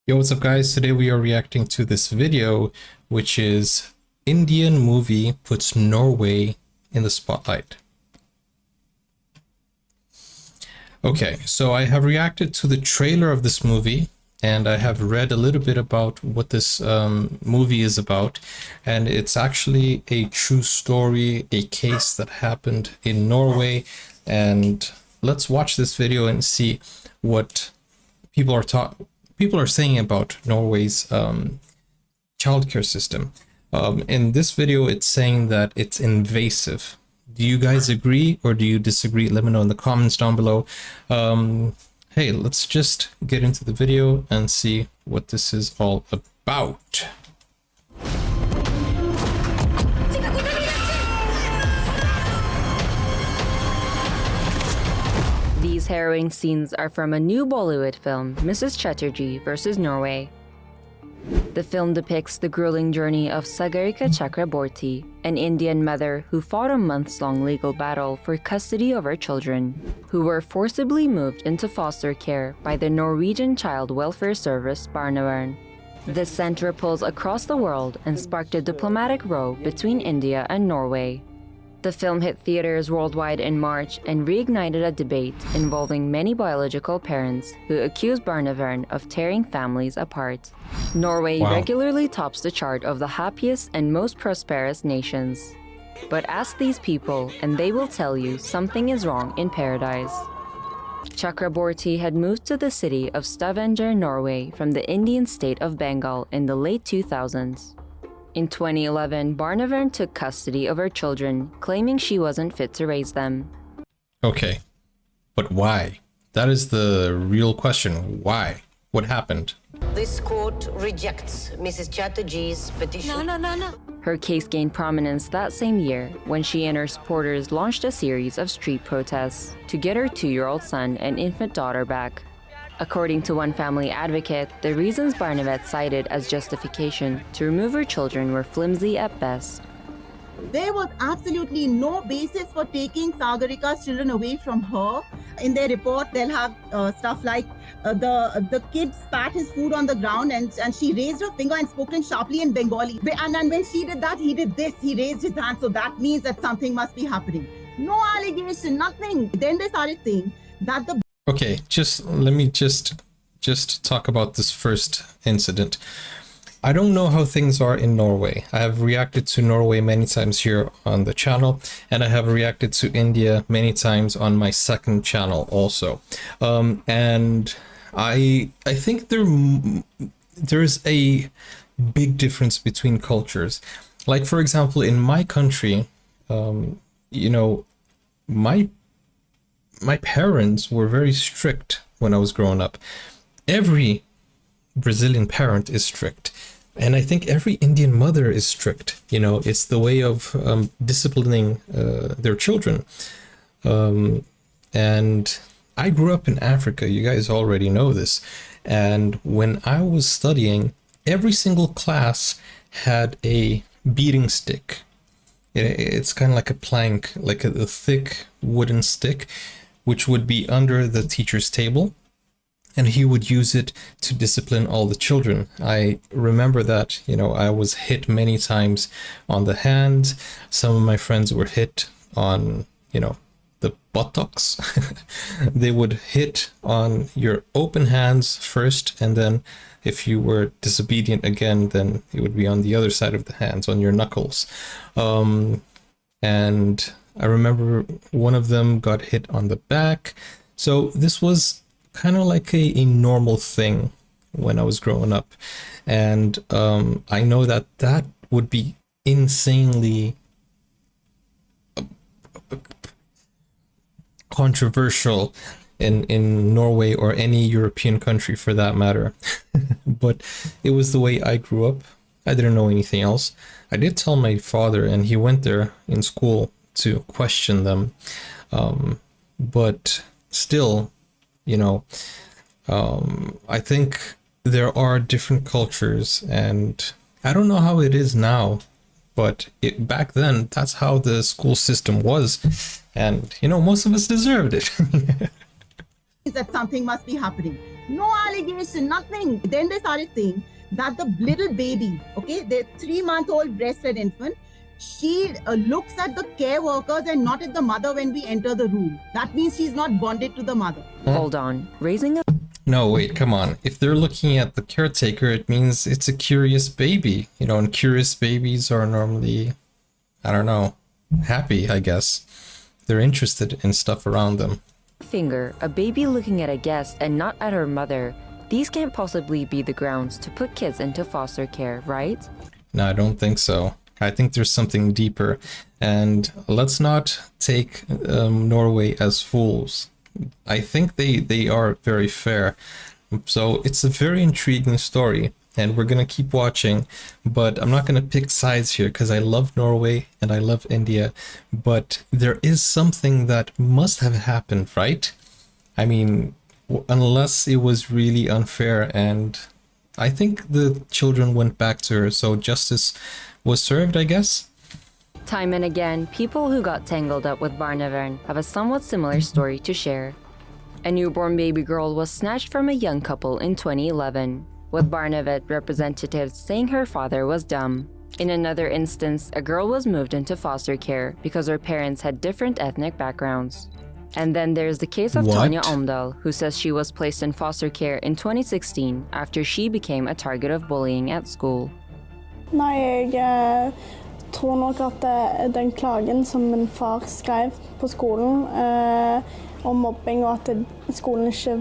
Yo, what's up guys? Today we are reacting to this video, which is Indian movie puts Norway in the spotlight. Okay, so I have reacted to the trailer of this movie and I have read a little bit about what this movie is about, and it's actually a true story, a case that happened in Norway. And let's watch this video and see what people are saying about Norway's childcare system. In this video, it's saying that it's invasive. Do you guys agree or do you disagree? Let me know in the comments down below. Hey, let's just get into the video and see what this is all about. These harrowing scenes are from a new Bollywood film, Mrs. Chatterjee vs. Norway. The film depicts the grueling journey of Sagarika Chakraborty, an Indian mother who fought a months-long legal battle for custody of her children, who were forcibly moved into foster care by the Norwegian Child Welfare Service Barnevern. This sent ripples across the world and sparked a diplomatic row between India and Norway. The film hit theaters worldwide in March and reignited a debate involving many biological parents who accuse Barnevern of tearing families apart. Norway regularly tops the chart of the happiest and most prosperous nations. But ask these people and they will tell you something is wrong in paradise. Chakraborty had moved to the city of Stavanger, Norway from the Indian state of Bengal in the late 2000s. In 2011, Barnevern took custody of her children, claiming she wasn't fit to raise them. Okay, but why? That is the real question. Why? What happened? This court rejects Mrs. Chatterjee's petition. No. Her case gained prominence that same year when she and her supporters launched a series of street protests to get her 2-year-old son and infant daughter back. According to one family advocate, the reasons Barnevern cited as justification to remove her children were flimsy at best. There was absolutely no basis for taking Sagarika's children away from her. In their report, they'll have stuff like the kid spat his food on the ground and she raised her finger and spoke sharply in Bengali. And when she did that, he did this, he raised his hand. So that means that something must be happening. No allegation, nothing. Then they started saying that the Okay, let me just talk about this first incident. I don't know how things are in Norway. I have reacted to Norway many times here on the channel, and I have reacted to India many times on my second channel also. And I think there is a big difference between cultures. Like, for example, in my country, you know, my parents were very strict when I was growing up. Every Brazilian parent is strict, and I think every Indian mother is strict. You know, it's the way of disciplining their children. And I grew up in Africa, you guys already know this, and when I was studying, every single class had a beating stick. It's kind of like a plank, like a thick wooden stick, which would be under the teacher's table, and he would use it to discipline all the children. I remember that, you know, I was hit many times on the hand. Some of my friends were hit on, you know, the buttocks. They would hit on your open hands first, and then if you were disobedient again, then it would be on the other side of the hands, on your knuckles. And I remember one of them got hit on the back. So this was kind of like a normal thing when I was growing up. And I know that would be insanely controversial in Norway or any European country for that matter. But it was the way I grew up. I didn't know anything else. I did tell my father, and he went there in school to question them, but still, you know, I think there are different cultures, and I don't know how it is now, but back then that's how the school system was, and you know, most of us deserved it. that something must be happening. No allegation, nothing. Then they started saying that the little baby, okay, the 3-month-old breastfed infant, she looks at the care workers and not at the mother when we enter the room. That means she's not bonded to the mother. Hold on. Raising a No, wait, come on. If they're looking at the caretaker, it means it's a curious baby. You know, and curious babies are normally, I don't know, happy, I guess. They're interested in stuff around them. finger, a baby looking at a guest and not at her mother, these can't possibly be the grounds to put kids into foster care, right? No, I don't think so. I think there's something deeper. And let's not take Norway as fools. I think they are very fair. So it's a very intriguing story. And we're going to keep watching. But I'm not going to pick sides here because I love Norway and I love India. But there is something that must have happened, right? I mean, unless it was really unfair, and I think the children went back to her, so justice was served, I guess. Time and again, people who got tangled up with Barnevern have a somewhat similar story to share. A newborn baby girl was snatched from a young couple in 2011, with Barnevet representatives saying her father was dumb. In another instance, a girl was moved into foster care because her parents had different ethnic backgrounds. And then there's the case of What? Tanya Omdal, who says she was placed in foster care in 2016 after she became a target of bullying at school. Nei, jeg tror nok at den klagen som min far skrev på skolen om mobbing, og at skolen ikke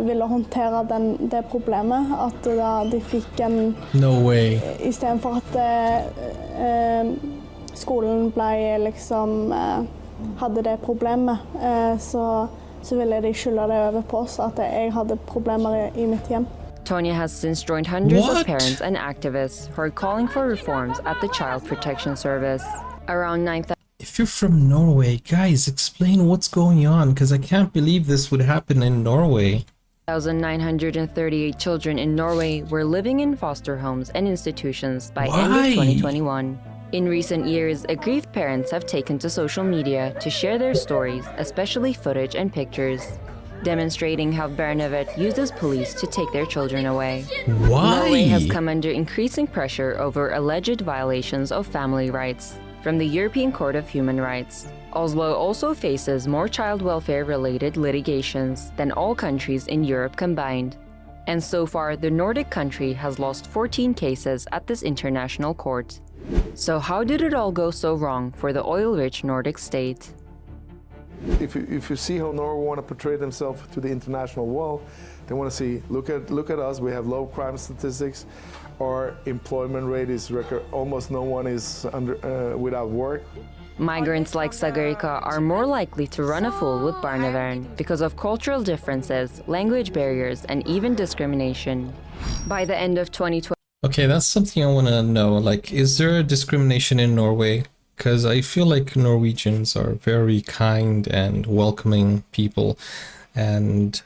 ville håndtere det problemet, at da de fikk en... No way. I stedet for at skolen ble liksom... hadde det problemet, så ville de skylde det over på oss, at jeg hadde problemer i mitt hjem. Tonya has since joined hundreds What? of parents and activists who are calling for reforms at the Child Protection Service. Around 9,000 If you're from Norway, guys, explain what's going on, because I can't believe this would happen in Norway. 938 children in Norway were living in foster homes and institutions by end Why? of 2021. In recent years, aggrieved parents have taken to social media to share their stories, especially footage and pictures, demonstrating how Barnevet uses police to take their children away. Why? Norway has come under increasing pressure over alleged violations of family rights from the European Court of Human Rights. Oslo also faces more child welfare-related litigations than all countries in Europe combined. And so far, the Nordic country has lost 14 cases at this international court. So how did it all go so wrong for the oil-rich Nordic state? If you see how Norway want to portray themselves to the international world, they want to see, look at us, we have low crime statistics, our employment rate is record, almost no one is without work. Migrants like Sagarika are more likely to run a fool with Barnevern because of cultural differences, language barriers, and even discrimination. By the end of 2020, Okay, that's something I want to know. Like, is there a discrimination in Norway? Because I feel like Norwegians are very kind and welcoming people. And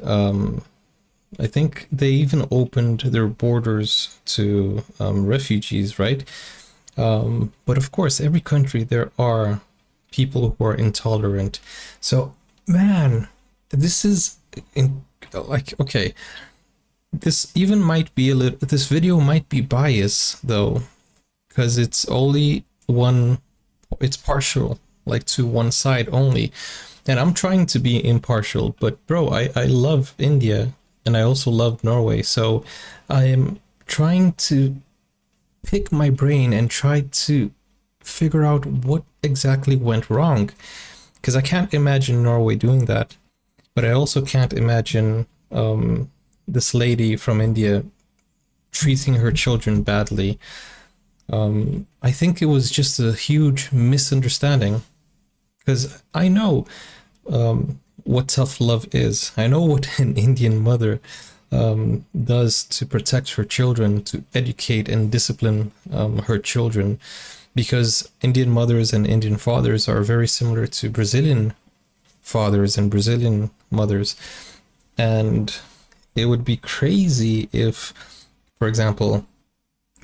I think they even opened their borders to refugees, right? But of course, every country there are people who are intolerant. So, man, this is okay. This even might be this video might be biased though, because it's only it's partial, like to one side only. And I'm trying to be impartial, but bro, I love India and I also love Norway. So I am trying to pick my brain and try to figure out what exactly went wrong, because I can't imagine Norway doing that, but I also can't imagine this lady from India treating her children badly. I think it was just a huge misunderstanding, because I know what tough love is. I know what an Indian mother does to protect her children, to educate and discipline her children, because Indian mothers and Indian fathers are very similar to Brazilian fathers and Brazilian mothers. And it would be crazy if, for example,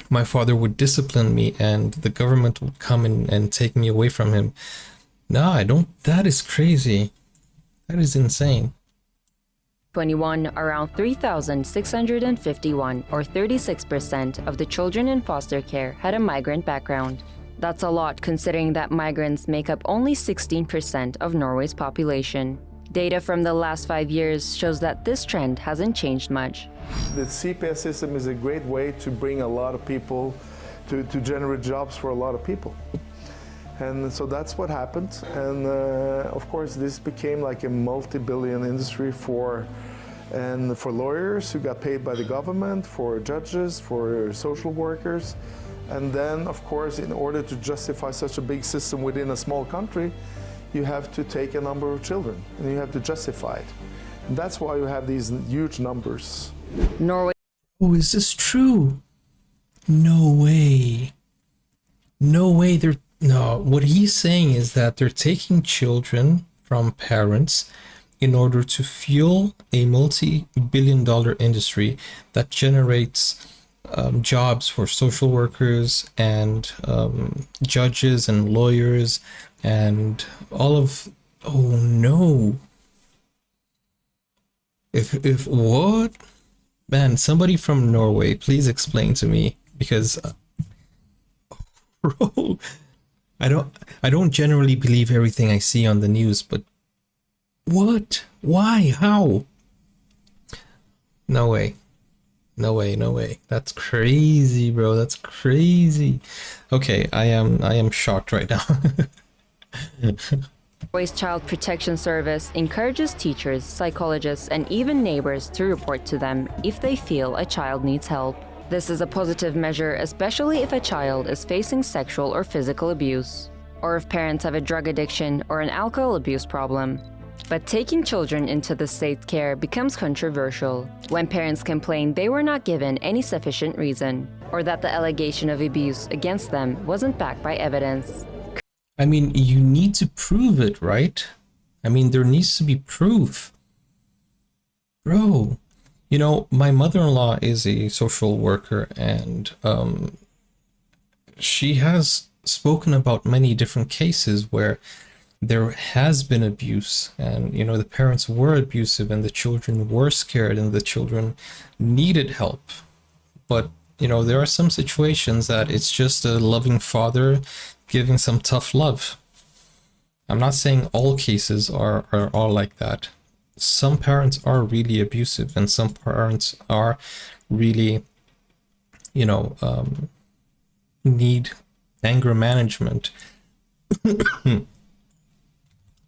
my father would discipline me and the government would come in and take me away from him. No, I don't. That is crazy. That is insane. 2021, around 3,651, or 36% of the children in foster care had a migrant background. That's a lot considering that migrants make up only 16% of Norway's population. Data from the last 5 years shows that this trend hasn't changed much. The CPS system is a great way to bring a lot of people, to generate jobs for a lot of people. And so that's what happened. And of course, this became like a multi-billion industry for lawyers who got paid by the government, for judges, for social workers. And then, of course, in order to justify such a big system within a small country, you have to take a number of children and you have to justify it. And that's why you have these huge numbers. Norway. Oh, is this true? No way. No way. No, what he's saying is that they're taking children from parents in order to fuel a multi-billion-dollar industry that generates jobs for social workers and judges and lawyers and all of. Oh no. If what? Man, somebody from Norway, please explain to me, because bro, I don't generally believe everything I see on the news, but what? Why? How? No way. No way, no way. That's crazy, bro. That's crazy. Okay, I am shocked right now. Norway's Child Protection Service encourages teachers, psychologists, and even neighbors to report to them if they feel a child needs help. This is a positive measure, especially if a child is facing sexual or physical abuse, or if parents have a drug addiction or an alcohol abuse problem. But taking children into the state care becomes controversial when parents complain they were not given any sufficient reason, or that the allegation of abuse against them wasn't backed by evidence. I mean, you need to prove it, right? I mean, there needs to be proof. Bro, you know, my mother-in-law is a social worker, and she has spoken about many different cases where there has been abuse, and you know, the parents were abusive and the children were scared and the children needed help. But you know, there are some situations that it's just a loving father giving some tough love. I'm not saying all cases are all like that. Some parents are really abusive and some parents are really, you know, need anger management.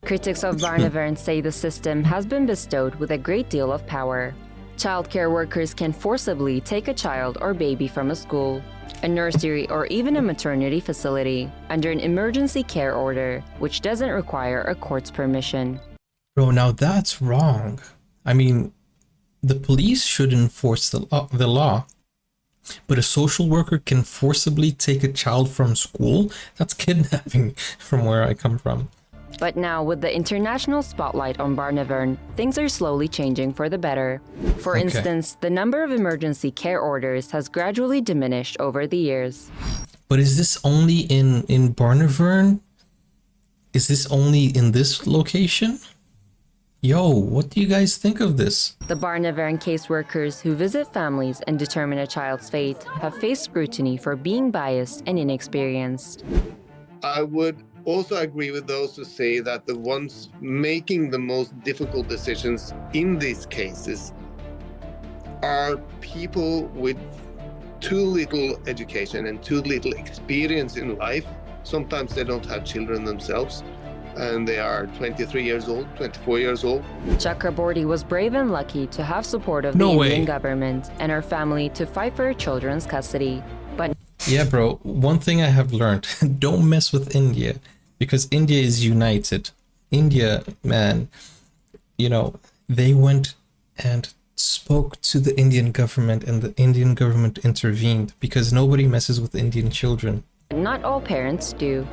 Critics of Barnevern say the system has been bestowed with a great deal of power. Childcare workers can forcibly take a child or baby from a school, a nursery, or even a maternity facility under an emergency care order, which doesn't require a court's permission. Bro, now that's wrong. I mean, the police should enforce the law, but a social worker can forcibly take a child from school? That's kidnapping from where I come from. But now, with the international spotlight on Barnevern, things are slowly changing for the better. For instance, the number of emergency care orders has gradually diminished over the years. But is this only in Barnevern? Is this only in this location? Yo, what do you guys think of this? The Barnevern caseworkers who visit families and determine a child's fate have faced scrutiny for being biased and inexperienced. I would also agree with those who say that the ones making the most difficult decisions in these cases are people with too little education and too little experience in life. Sometimes they don't have children themselves, and they are 23 years old, 24 years old. Chatterjee was brave and lucky to have support of the Indian government and her family to fight for her children's custody. But yeah, bro, one thing I have learned, don't mess with India, because India is united. India, man, you know, they went and spoke to the Indian government and the Indian government intervened because nobody messes with Indian children. Not all parents do.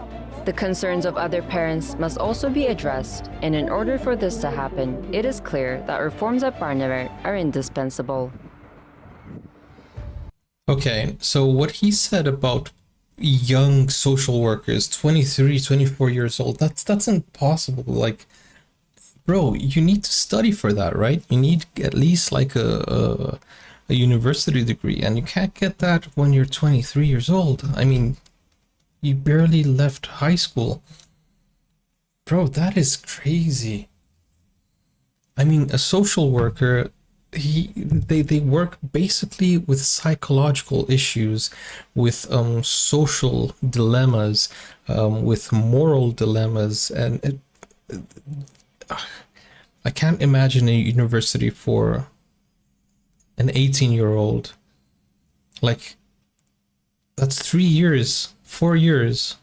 The concerns of other parents must also be addressed, and in order for this to happen, it is clear that reforms at Barnevern are indispensable. Okay, so what he said about young social workers, 23, 24 years old, that's impossible. Like, bro, you need to study for that, right? You need at least like a university degree, and you can't get that when you're 23 years old. I mean, you barely left high school. Bro, that is crazy. I mean, a social worker, they work basically with psychological issues, with social dilemmas, with moral dilemmas, and I can't imagine a university for an 18-year-old. Like, that's 3 years, 4 years.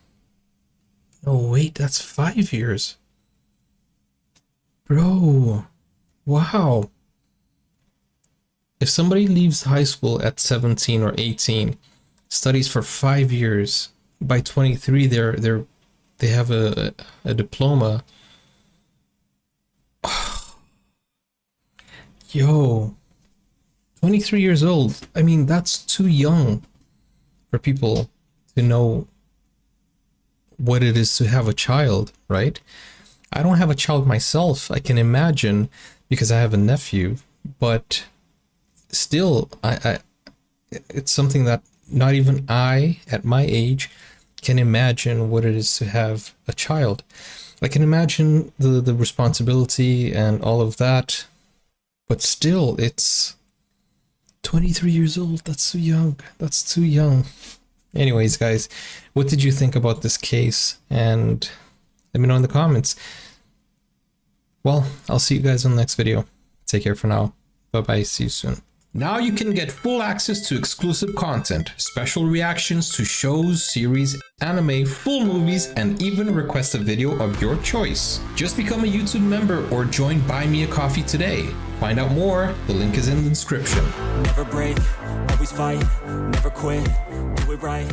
No, wait, that's 5 years. Bro, wow. If somebody leaves high school at 17 or 18, studies for 5 years, by 23 they have a diploma. Yo, 23 years old. I mean, that's too young for people to know what it is to have a child, right? I don't have a child myself. I can imagine because I have a nephew, but still, it's something that not even I, at my age, can imagine what it is to have a child. I can imagine the responsibility and all of that, but still, it's 23 years old. That's too young. That's too young. Anyways, guys, what did you think about this case? And let me know in the comments. Well, I'll see you guys on the next video. Take care for now. Bye-bye. See you soon. Now you can get full access to exclusive content, special reactions to shows, series, anime, full movies, and even request a video of your choice. Just become a YouTube member or join Buy Me a Coffee today. Find out more, the link is in the description. Never break, always fight, never quit, do it right.